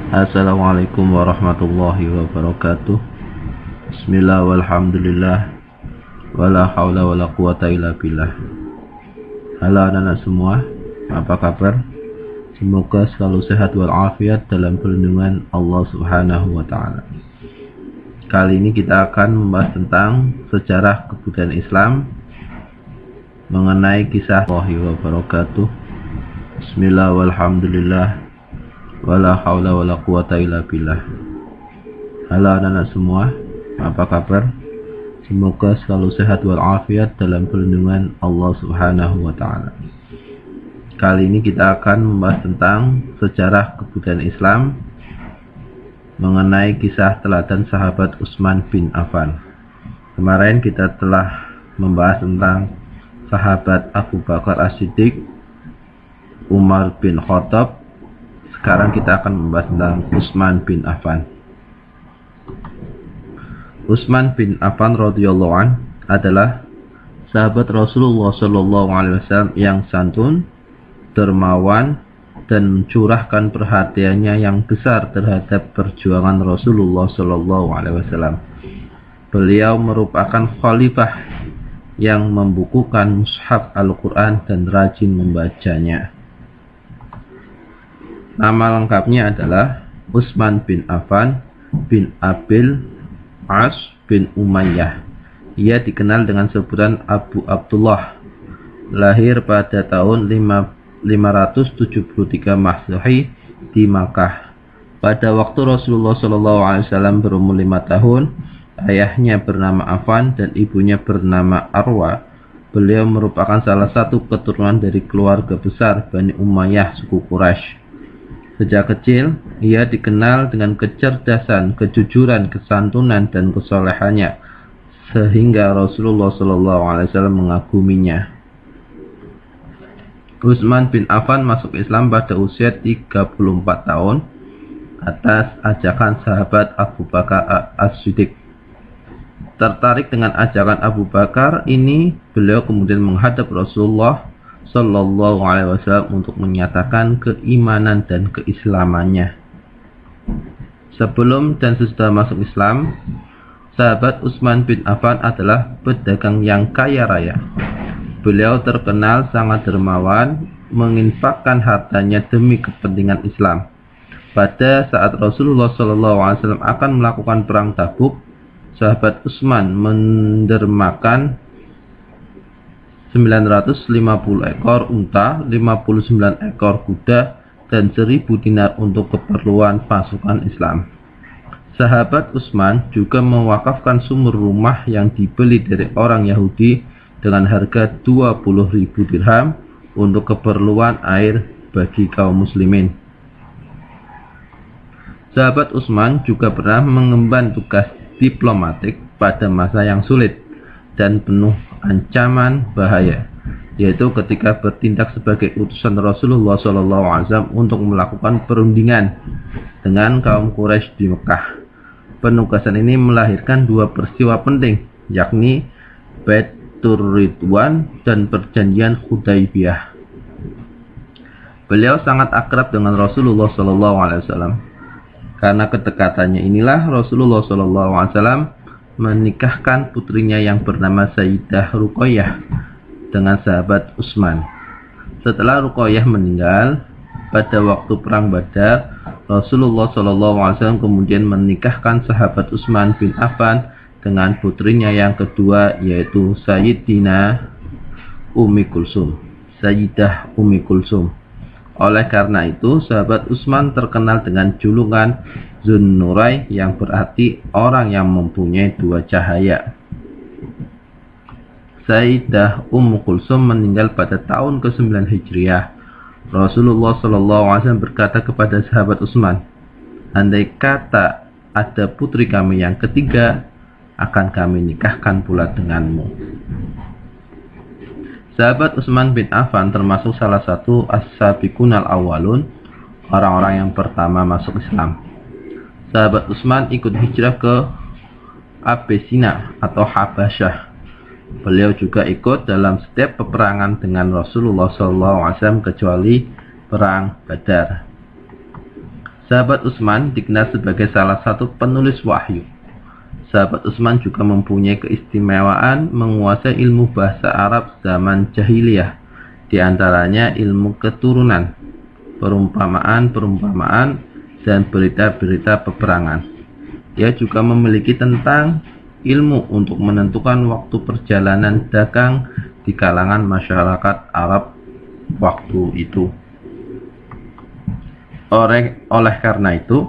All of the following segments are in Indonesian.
Assalamualaikum warahmatullahi wabarakatuh. Bismillah walhamdulillah wala haula wala quwata illa billah. Halo anak-anak semua, apa kabar? Semoga selalu sehat walafiat dalam perlindungan Allah Subhanahu wa taala. Kali ini kita akan membahas tentang sejarah kebudayaan Islam mengenai kisah Allah wabarakatuh. Bismillah walhamdulillah wala haula wala quwata illa billah. Halo anak-anak semua, apa kabar? Semoga selalu sehat walafiat dalam perlindungan Allah Subhanahu wa taala. Kali ini kita akan membahas tentang sejarah kebudayaan Islam mengenai kisah teladan sahabat Utsman bin Affan. Kemarin kita telah membahas tentang sahabat Abu Bakar As-Siddiq, Umar bin Khattab. Sekarang kita akan membahas tentang Utsman bin Affan. Utsman bin Affan radhiyallahu an adalah sahabat Rasulullah sallallahu alaihi wasallam yang santun, dermawan, dan mencurahkan perhatiannya yang besar terhadap perjuangan Rasulullah sallallahu alaihi wasallam. Beliau merupakan khalifah yang membukukan mushaf Al-Quran dan rajin membacanya. Nama lengkapnya adalah Utsman bin Affan bin Abil As bin Umayyah. Ia dikenal dengan sebutan Abu Abdullah. Lahir pada tahun 573 Masehi di Makkah. Pada waktu Rasulullah SAW berumur 5 tahun, ayahnya bernama Affan dan ibunya bernama Arwa. Beliau merupakan salah satu keturunan dari keluarga besar Bani Umayyah suku Quraisy. Sejak kecil, ia dikenal dengan kecerdasan, kejujuran, kesantunan, dan kesolehannya, sehingga Rasulullah SAW mengaguminya. Utsman bin Affan masuk Islam pada usia 34 tahun atas ajakan sahabat Abu Bakar As-Siddiq. Tertarik dengan ajakan Abu Bakar ini, beliau kemudian menghadap Rasulullah Sallallahu Alaihi Wasallam untuk menyatakan keimanan dan keislamannya. Sebelum dan sesudah masuk Islam, sahabat Utsman bin Affan adalah pedagang yang kaya raya. Beliau terkenal sangat dermawan, menginfakkan hartanya demi kepentingan Islam. Pada saat Rasulullah Sallallahu Alaihi Wasallam akan melakukan perang Tabuk, sahabat Utsman mendermakan 950 ekor unta, 59 ekor kuda, dan 1000 dinar untuk keperluan pasukan Islam. Sahabat Utsman juga mewakafkan sumur rumah yang dibeli dari orang Yahudi dengan harga 20.000 dirham untuk keperluan air bagi kaum muslimin. Sahabat Utsman juga pernah mengemban tugas diplomatik pada masa yang sulit dan penuh ancaman bahaya, yaitu ketika bertindak sebagai utusan Rasulullah SAW untuk melakukan perundingan dengan kaum Quraisy di Mekah. Penugasan ini melahirkan dua peristiwa penting, yakni Baitur Ridwan dan perjanjian Hudaybiyah. Beliau sangat akrab dengan Rasulullah SAW. Karena kedekatannya inilah Rasulullah SAW menikahkan putrinya yang bernama Sayyidah Ruqayyah dengan sahabat Utsman. Setelah Ruqayyah meninggal pada waktu perang Badar, Rasulullah SAW kemudian menikahkan sahabat Utsman bin Affan dengan putrinya yang kedua, yaitu Sayyidah Ummi Kulsum. Oleh karena itu, sahabat Utsman terkenal dengan julukan Zunnurai, yang berarti orang yang mempunyai dua cahaya. Sayyidah Ummu Kulsum meninggal pada tahun ke-9 Hijriah. Rasulullah SAW berkata kepada sahabat Utsman, "Andai kata ada putri kami yang ketiga, akan kami nikahkan pula denganmu." Sahabat Utsman bin Affan termasuk salah satu as-sabiqunal awwalun, orang-orang yang pertama masuk Islam. Sahabat Utsman ikut hijrah ke Abyssinia atau Habasyah. Beliau juga ikut dalam setiap peperangan dengan Rasulullah SAW kecuali perang Badar. Sahabat Utsman dikenal sebagai salah satu penulis wahyu. Sahabat Utsman juga mempunyai keistimewaan menguasai ilmu bahasa Arab zaman jahiliyah, di antaranya ilmu keturunan, perumpamaan, dan berita-berita peperangan. Ia juga memiliki tentang ilmu untuk menentukan waktu perjalanan dagang di kalangan masyarakat Arab waktu itu. Oleh karena itu,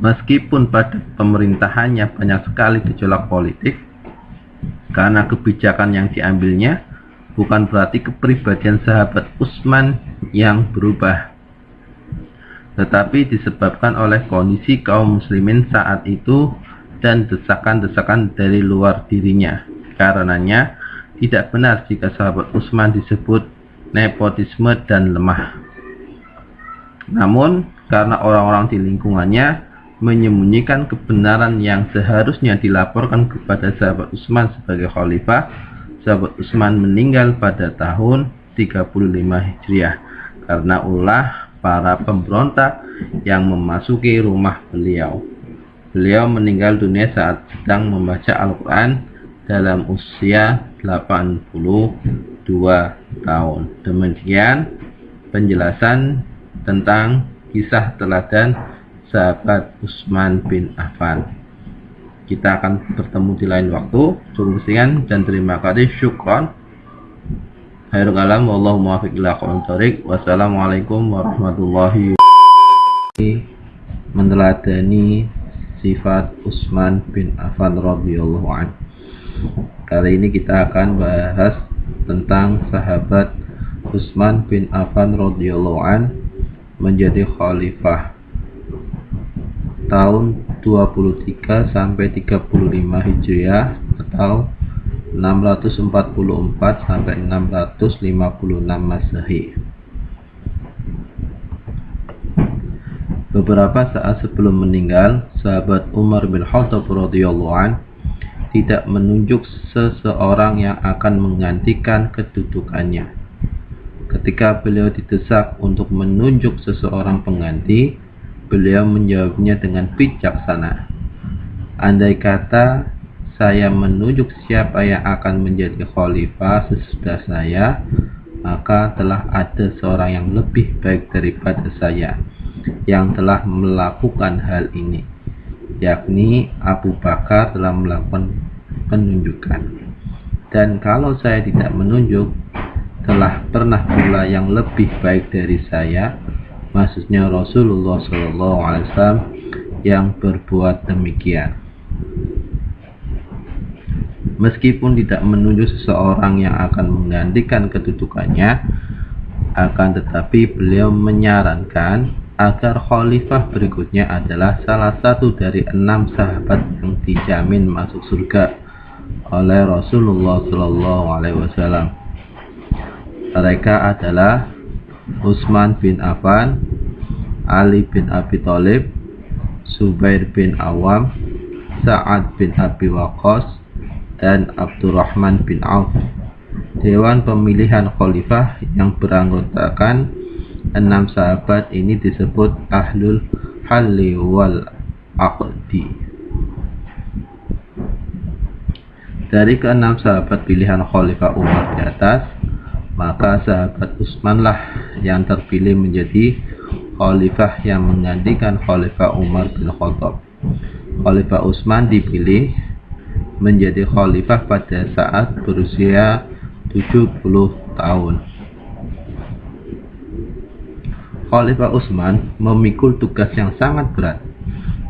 meskipun pada pemerintahannya banyak sekali gejolak politik, karena kebijakan yang diambilnya, bukan berarti kepribadian sahabat Utsman yang berubah, tetapi disebabkan oleh kondisi kaum muslimin saat itu dan desakan-desakan dari luar dirinya. Karenanya, tidak benar jika sahabat Utsman disebut nepotisme dan lemah. Namun, karena orang-orang di lingkungannya menyembunyikan kebenaran yang seharusnya dilaporkan kepada sahabat Utsman sebagai khalifah, sahabat Utsman meninggal pada tahun 35 Hijriah karena ulah para pemberontak yang memasuki rumah beliau. Beliau meninggal dunia saat sedang membaca Al-Quran dalam usia 82 tahun. Demikian penjelasan tentang kisah teladan sahabat Utsman bin Affan. Kita akan bertemu di lain waktu. Cukup sekian dan terima kasih. Syukran. Khairul kalam wallahu muwaffiq ila aqwamit thoriq. Wassalamualaikum warahmatullahi wabarakatuh. Meneladani sifat Utsman bin Affan radhiyallahu anhu. Kali ini kita akan bahas tentang sahabat Utsman bin Affan radhiyallahu anhu menjadi khalifah tahun 23 sampai 35 Hijriah atau 644 sampai 656 Masehi. Beberapa saat sebelum meninggal, sahabat Umar bin Khattab radhiyallahu anhu tidak menunjuk seseorang yang akan menggantikan kedudukannya. Ketika beliau didesak untuk menunjuk seseorang pengganti, beliau menjawabnya dengan bijaksana. Andai kata saya menunjuk siapa yang akan menjadi khalifah sesudah saya, maka telah ada seorang yang lebih baik daripada saya yang telah melakukan hal ini, yakni Abu Bakar telah melakukan penunjukan. Dan kalau saya tidak menunjuk, telah pernah pula yang lebih baik dari saya, maksudnya Rasulullah SAW yang berbuat demikian. Meskipun tidak menunjuk seseorang yang akan menggantikan kedudukannya, akan tetapi beliau menyarankan agar khalifah berikutnya adalah salah satu dari 6 sahabat yang dijamin masuk surga oleh Rasulullah SAW. Mereka adalah Utsman bin Affan, Ali bin Abi Thalib, Zubair bin Awam, Sa'ad bin Abi Waqqas, dan Abdurrahman bin Auf. Dewan pemilihan khalifah yang beranggotakan 6 sahabat ini disebut Ahlul Halli wal Aqdi. Dari ke-6 sahabat pilihan khalifah Umar di atas, maka sahabat Utsman lah yang terpilih menjadi khalifah yang menggantikan khalifah Umar bin Khattab. Khalifah Utsman dipilih menjadi khalifah pada saat berusia 70 tahun. Khalifah Utsman memikul tugas yang sangat berat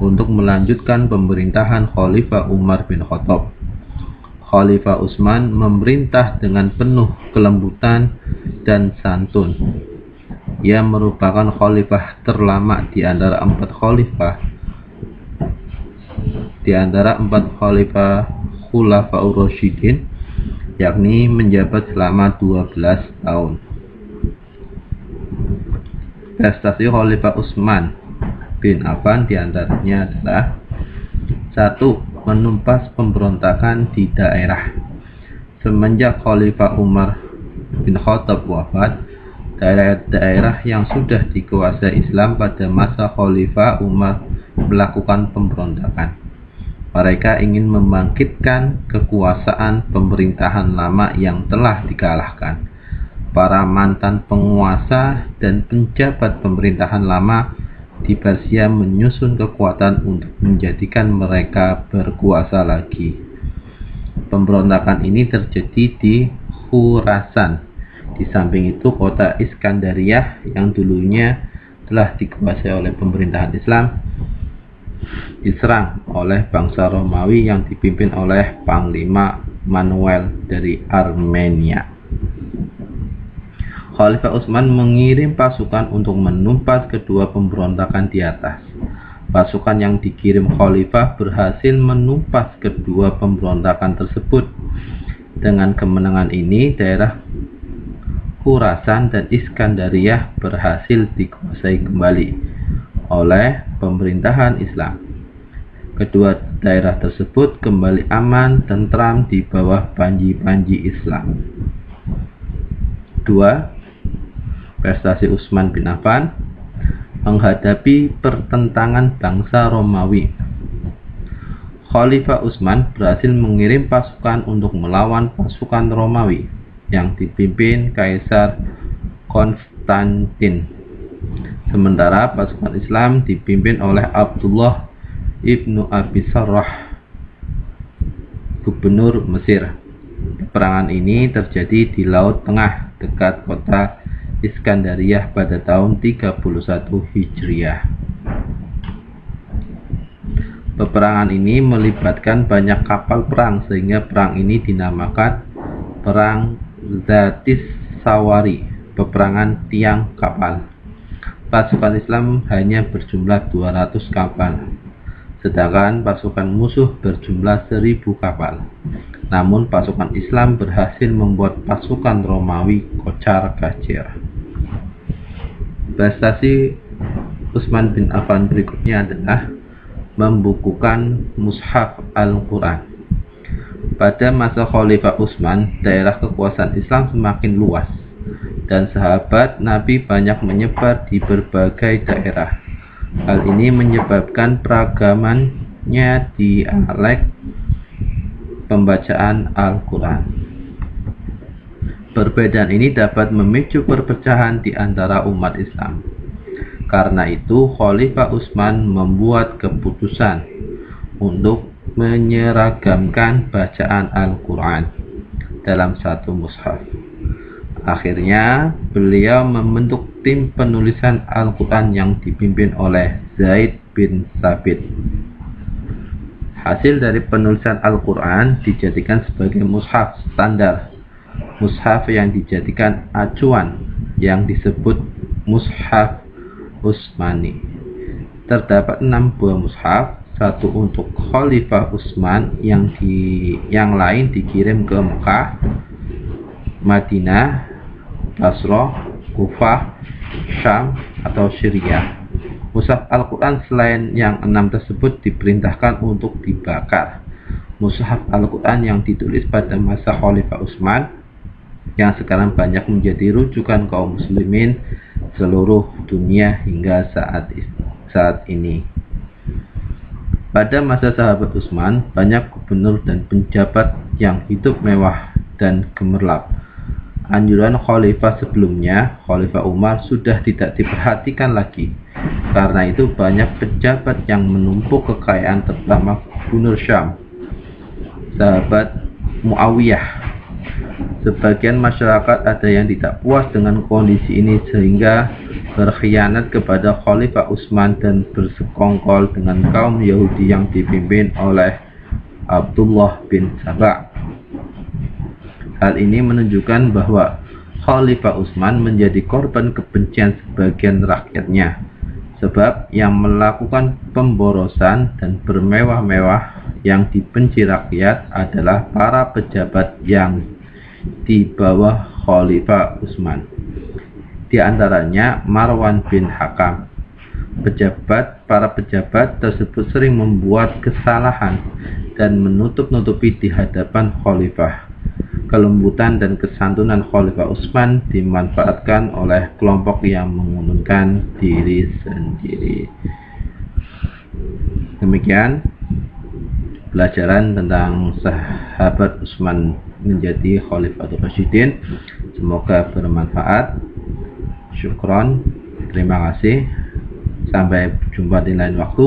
untuk melanjutkan pemerintahan Khalifah Umar bin Khattab. Khalifah Utsman memerintah dengan penuh kelembutan dan santun. Ia merupakan khalifah terlama di antara 4 khalifah Khulafaur Rasyidin, yakni menjabat selama 12 tahun. Prestasi Khalifah Utsman bin Affan diantaranya adalah: 1. Menumpas pemberontakan di daerah. Semenjak Khalifah Umar bin Khattab wafat, daerah-daerah yang sudah dikuasai Islam pada masa Khalifah Umar melakukan pemberontakan. Mereka ingin membangkitkan kekuasaan pemerintahan lama yang telah dikalahkan. Para mantan penguasa dan penjabat pemerintahan lama di Persia menyusun kekuatan untuk menjadikan mereka berkuasa lagi. Pemberontakan ini terjadi di Khurasan. Di samping itu, kota Iskandariyah yang dulunya telah dikuasai oleh pemerintahan Islam diserang oleh bangsa Romawi yang dipimpin oleh Panglima Manuel dari Armenia. Khalifah Utsman mengirim pasukan untuk menumpas kedua pemberontakan di atas. Pasukan yang dikirim Khalifah berhasil menumpas kedua pemberontakan tersebut. Dengan kemenangan ini, daerah Khurasan dan Iskandariyah berhasil dikuasai kembali oleh pemerintahan Islam. Kedua daerah tersebut kembali aman, tentram di bawah panji-panji Islam. 2. Prestasi Utsman bin Affan menghadapi pertentangan bangsa Romawi. Khalifah Utsman berhasil mengirim pasukan untuk melawan pasukan Romawi yang dipimpin Kaisar Konstantin. Sementara pasukan Islam dipimpin oleh Abdullah ibnu Abi Sarrah, gubernur Mesir. Peperangan ini terjadi di Laut Tengah dekat kota Iskandariyah pada tahun 31 Hijriah. Peperangan ini melibatkan banyak kapal perang sehingga perang ini dinamakan Perang Zatis Sawari, peperangan tiang kapal. Pasukan Islam hanya berjumlah 200 kapal, sedangkan pasukan musuh berjumlah 1000 kapal. Namun pasukan Islam berhasil membuat pasukan Romawi kocar-kacir. Prestasi Utsman bin Affan berikutnya adalah membukukan Mushaf Al-Quran. Pada masa Khalifah Utsman, daerah kekuasaan Islam semakin luas dan sahabat Nabi banyak menyebar di berbagai daerah. Hal ini menyebabkan peragamannya dialek pembacaan Al-Quran. Perbedaan ini dapat memicu perpecahan di antara umat Islam. Karena itu, Khalifah Utsman membuat keputusan untuk menyeragamkan bacaan Al-Quran dalam satu mushaf. Akhirnya, beliau membentuk tim penulisan Al-Quran yang dipimpin oleh Zaid bin Thabit. Hasil dari penulisan Al-Quran dijadikan sebagai mushaf standar, mushaf yang dijadikan acuan yang disebut Mushaf Utsmani. Terdapat 6 buah mushaf, satu untuk Khalifah Utsman, yang lain dikirim ke Mekah, Madinah, Basrah, Kufah, Syam atau Syria. Mushaf Al-Quran selain yang 6 tersebut diperintahkan untuk dibakar. Mushaf Al-Quran yang ditulis pada masa Khalifah Utsman, yang sekarang banyak menjadi rujukan kaum muslimin seluruh dunia hingga saat ini. Pada masa sahabat Utsman, banyak gubernur dan penjabat yang hidup mewah dan gemerlap. Anjuran khalifah sebelumnya, Khalifah Umar, sudah tidak diperhatikan lagi. Karena itu banyak pejabat yang menumpuk kekayaan, terutama gubernur Syam, sahabat Muawiyah. Sebagian masyarakat ada yang tidak puas dengan kondisi ini sehingga berkhianat kepada Khalifah Utsman dan bersekongkol dengan kaum Yahudi yang dipimpin oleh Abdullah bin Sabah. Hal ini menunjukkan bahwa Khalifah Utsman menjadi korban kebencian sebagian rakyatnya, sebab yang melakukan pemborosan dan bermewah-mewah yang dibenci rakyat adalah para pejabat yang di bawah Khalifah Utsman. Di antaranya Marwan bin Hakam. Para pejabat tersebut sering membuat kesalahan dan menutup-nutupi di hadapan Khalifah. kelembutan dan kesantunan Khalifah Utsman dimanfaatkan oleh kelompok yang mengundurkan diri sendiri. Demikian pelajaran tentang sahabat Utsman menjadi Khalifatul Rasyidin. Semoga bermanfaat. Syukron, terima kasih. Sampai jumpa di lain waktu.